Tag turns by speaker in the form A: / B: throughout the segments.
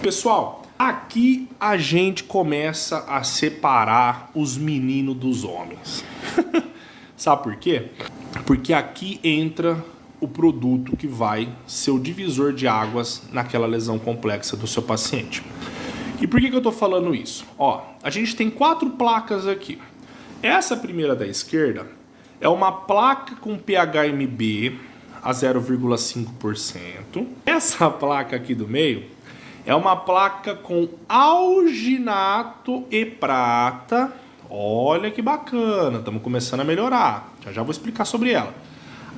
A: Pessoal, aqui a gente começa a separar os meninos dos homens. Sabe por quê? Porque aqui entra o produto que vai ser o divisor de águas naquela lesão complexa do seu paciente. E por que eu tô falando isso? Ó, a gente tem 4 placas aqui. Essa primeira da esquerda é uma placa com PHMB a 0,5%. Essa placa aqui do meio é uma placa com alginato e prata. Olha que bacana, estamos começando a melhorar. Já vou explicar sobre ela.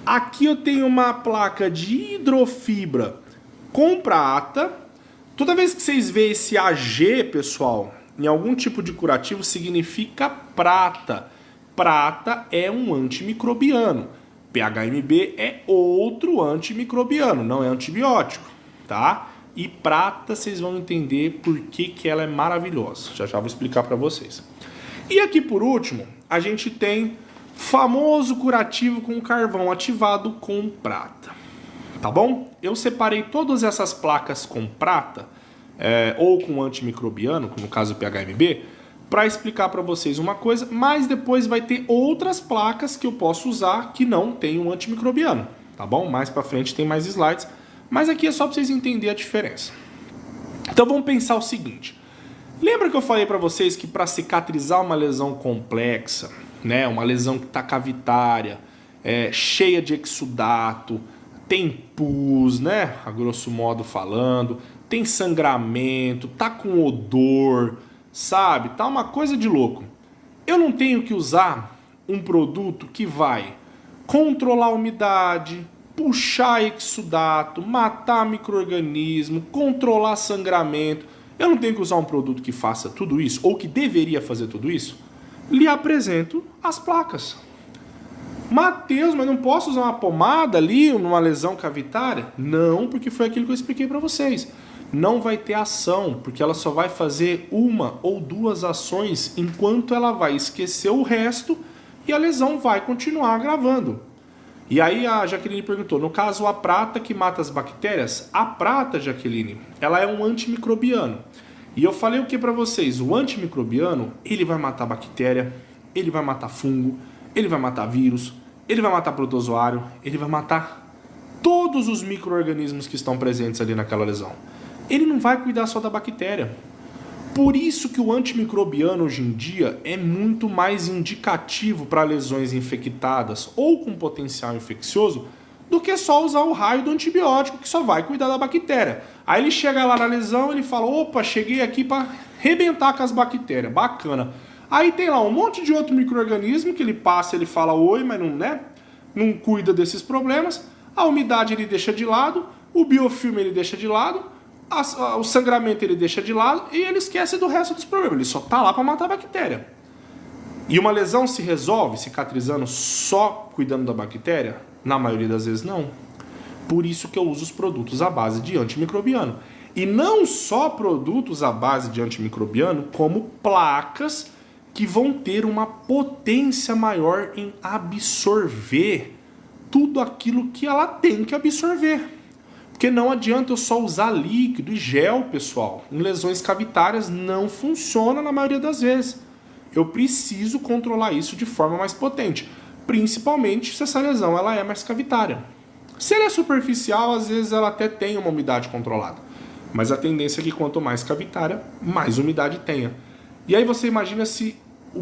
A: Aqui eu tenho uma placa de hidrofibra com prata. Toda vez que vocês veem esse AG, pessoal, em algum tipo de curativo, significa prata. Prata é um antimicrobiano. PHMB é outro antimicrobiano, não é antibiótico, tá? E prata, vocês vão entender por que ela é maravilhosa. Já vou explicar para vocês. E aqui por último, a gente tem famoso curativo com carvão ativado com prata. Tá bom? Eu separei todas essas placas com prata, ou com antimicrobiano, no caso o PHMB, para explicar para vocês uma coisa, mas depois vai ter outras placas que eu posso usar que não tem um antimicrobiano, tá bom? Mais para frente tem mais slides, mas aqui é só para vocês entenderem a diferença. Então vamos pensar o seguinte, lembra que eu falei para vocês que para cicatrizar uma lesão complexa, né, uma lesão que está cavitária, cheia de exudato, tem pus, né, a grosso modo falando, tem sangramento, tá com odor, sabe? Tá uma coisa de louco. Eu não tenho que usar um produto que vai controlar a umidade, puxar exudato, matar micro-organismo, controlar sangramento. Eu não tenho que usar um produto que faça tudo isso, ou que deveria fazer tudo isso. Lhe apresento as placas. Mateus, mas não posso usar uma pomada ali numa lesão cavitária? Não, porque foi aquilo que eu expliquei para vocês. Não vai ter ação, porque ela só vai fazer uma ou duas ações enquanto ela vai esquecer o resto e a lesão vai continuar agravando. E aí a Jaqueline perguntou, no caso a prata que mata as bactérias? A prata, Jaqueline, ela é um antimicrobiano. E eu falei o que para vocês? O antimicrobiano, ele vai matar bactéria, ele vai matar fungo, ele vai matar vírus, ele vai matar protozoário, ele vai matar todos os micro-organismos que estão presentes ali naquela lesão. Ele não vai cuidar só da bactéria. Por isso que o antimicrobiano hoje em dia é muito mais indicativo para lesões infectadas ou com potencial infeccioso do que só usar o raio do antibiótico que só vai cuidar da bactéria. Aí ele chega lá na lesão, ele fala, opa, cheguei aqui para arrebentar com as bactérias, bacana. Aí tem lá um monte de outro micro-organismo que ele passa, ele fala oi, mas não cuida desses problemas. A umidade ele deixa de lado, o biofilme ele deixa de lado, o sangramento ele deixa de lado e ele esquece do resto dos problemas. Ele só tá lá para matar a bactéria. E uma lesão se resolve cicatrizando só cuidando da bactéria? Na maioria das vezes não. Por isso que eu uso os produtos à base de antimicrobiano. E não só produtos à base de antimicrobiano, como placas que vão ter uma potência maior em absorver tudo aquilo que ela tem que absorver. Porque não adianta eu só usar líquido e gel, pessoal. Em lesões cavitárias não funciona na maioria das vezes. Eu preciso controlar isso de forma mais potente. Principalmente se essa lesão ela é mais cavitária. Se ela é superficial, às vezes ela até tem uma umidade controlada. Mas a tendência é que quanto mais cavitária, mais umidade tenha. E aí você imagina se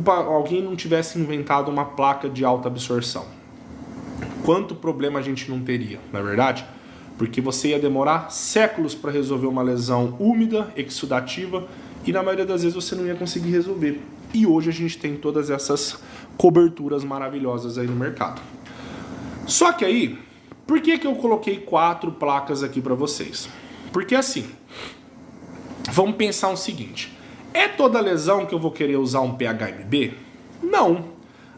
A: alguém não tivesse inventado uma placa de alta absorção. Quanto problema a gente não teria, não é verdade? Porque você ia demorar séculos para resolver uma lesão úmida, exudativa, e na maioria das vezes você não ia conseguir resolver. E hoje a gente tem todas essas coberturas maravilhosas aí no mercado. Só que aí, por que eu coloquei 4 placas aqui para vocês? Porque assim, vamos pensar o seguinte, é toda lesão que eu vou querer usar um PHMB? Não.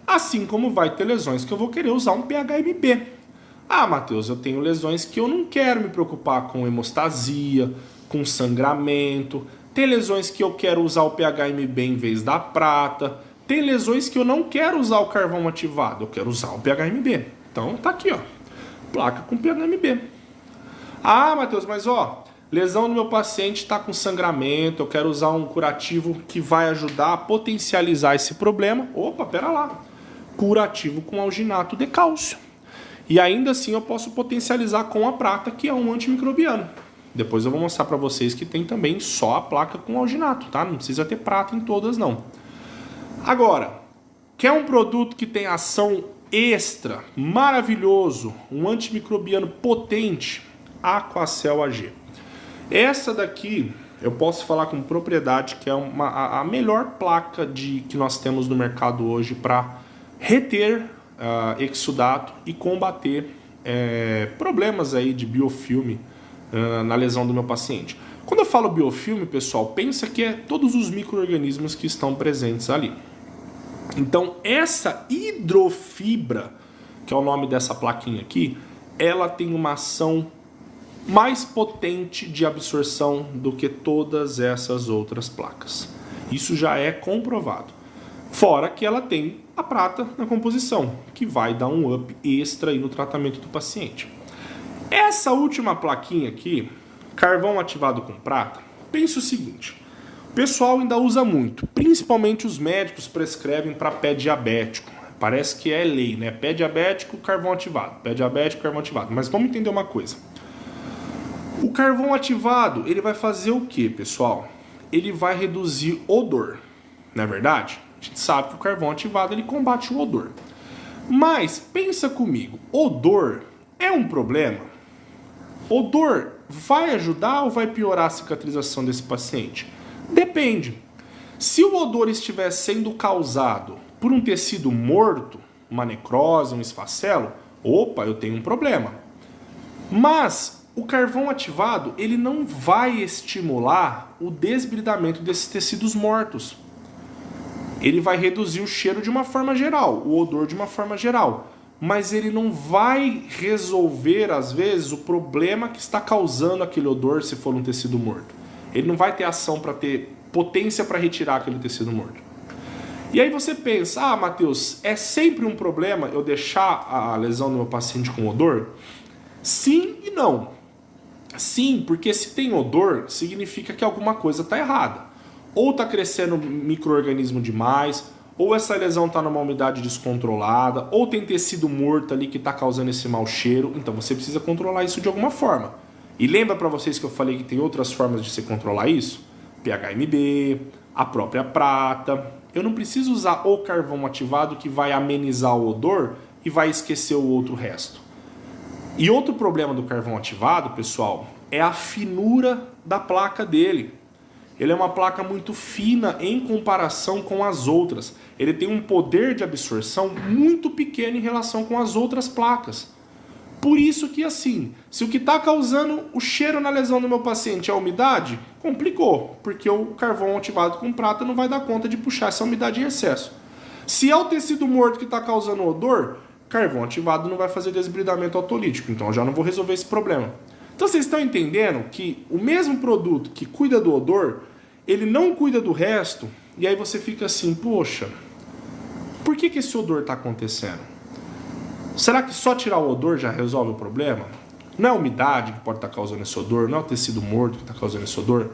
A: Assim como vai ter lesões que eu vou querer usar um PHMB. Ah, Mateus, eu tenho lesões que eu não quero me preocupar com hemostasia, com sangramento. Tem lesões que eu quero usar o PHMB em vez da prata. Tem lesões que eu não quero usar o carvão ativado, eu quero usar o PHMB. Então tá aqui, ó, placa com PHMB. Ah, Mateus, mas ó, lesão do meu paciente está com sangramento, eu quero usar um curativo que vai ajudar a potencializar esse problema. Opa, pera lá. Curativo com alginato de cálcio. E ainda assim eu posso potencializar com a prata, que é um antimicrobiano. Depois eu vou mostrar para vocês que tem também só a placa com alginato, tá? Não precisa ter prata em todas, não. Agora, quer um produto que tem ação extra, maravilhoso, um antimicrobiano potente? Aquacel AG. Essa daqui eu posso falar com propriedade que é a melhor placa que nós temos no mercado hoje para reter exudato e combater problemas aí de biofilme na lesão do meu paciente. Quando eu falo biofilme, pessoal, pensa que é todos os micro-organismos que estão presentes ali. Então, essa hidrofibra, que é o nome dessa plaquinha aqui, ela tem uma ação mais potente de absorção do que todas essas outras placas. Isso já é comprovado. Fora que ela tem a prata na composição, que vai dar um up extra aí no tratamento do paciente. Essa última plaquinha aqui, carvão ativado com prata, pensa o seguinte: o pessoal ainda usa muito, principalmente os médicos prescrevem para pé diabético. Parece que é lei, né? Pé diabético, carvão ativado. Pé diabético, carvão ativado. Mas vamos entender uma coisa. O carvão ativado, ele vai fazer o que, pessoal? Ele vai reduzir odor, não é verdade? A gente sabe que o carvão ativado ele combate o odor. Mas pensa comigo, odor é um problema? Odor vai ajudar ou vai piorar a cicatrização desse paciente? Depende. Se o odor estiver sendo causado por um tecido morto, uma necrose, um esfacelo, opa, eu tenho um problema. Mas o carvão ativado, ele não vai estimular o desbridamento desses tecidos mortos. Ele vai reduzir o cheiro de uma forma geral, o odor de uma forma geral. Mas ele não vai resolver, às vezes, o problema que está causando aquele odor se for um tecido morto. Ele não vai ter ação para ter potência para retirar aquele tecido morto. E aí você pensa, ah, Matheus, é sempre um problema eu deixar a lesão do meu paciente com odor? Sim e não. Sim, porque se tem odor, significa que alguma coisa está errada. Ou está crescendo micro-organismo demais, ou essa lesão está numa umidade descontrolada, ou tem tecido morto ali que está causando esse mau cheiro. Então você precisa controlar isso de alguma forma. E lembra para vocês que eu falei que tem outras formas de se controlar isso? PHMB, a própria prata. Eu não preciso usar o carvão ativado que vai amenizar o odor e vai esquecer o outro resto. E outro problema do carvão ativado, pessoal, é a finura da placa dele. Ele é uma placa muito fina em comparação com as outras. Ele tem um poder de absorção muito pequeno em relação com as outras placas. Por isso que assim, se o que está causando o cheiro na lesão do meu paciente é a umidade, complicou, porque o carvão ativado com prata não vai dar conta de puxar essa umidade em excesso. Se é o tecido morto que está causando odor, carvão ativado não vai fazer desbridamento autolítico, então eu já não vou resolver esse problema. Então vocês estão entendendo que o mesmo produto que cuida do odor, ele não cuida do resto, e aí você fica assim, poxa, por que esse odor está acontecendo? Será que só tirar o odor já resolve o problema? Não é a umidade que pode estar causando esse odor, não é o tecido morto que está causando esse odor?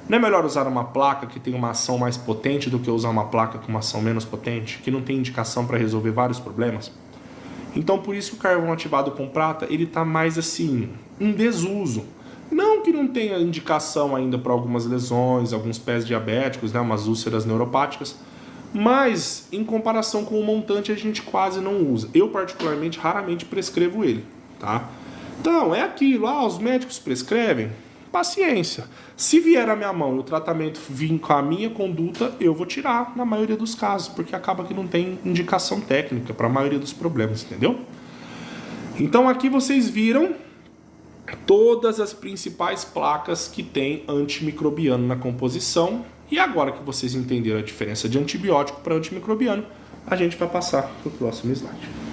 A: Não é melhor usar uma placa que tem uma ação mais potente do que usar uma placa com uma ação menos potente, que não tem indicação para resolver vários problemas? Então por isso que o carvão ativado com prata, ele está mais assim, em desuso. Não que não tenha indicação ainda para algumas lesões, alguns pés diabéticos, né, umas úlceras neuropáticas, mas em comparação com o montante a gente quase não usa. Eu particularmente raramente prescrevo ele, tá? Então é aquilo, os médicos prescrevem, paciência. Se vier à minha mão e o tratamento vir com a minha conduta, eu vou tirar na maioria dos casos, porque acaba que não tem indicação técnica para a maioria dos problemas, entendeu? Então aqui vocês viram todas as principais placas que tem antimicrobiano na composição. E agora que vocês entenderam a diferença de antibiótico para antimicrobiano, a gente vai passar para o próximo slide.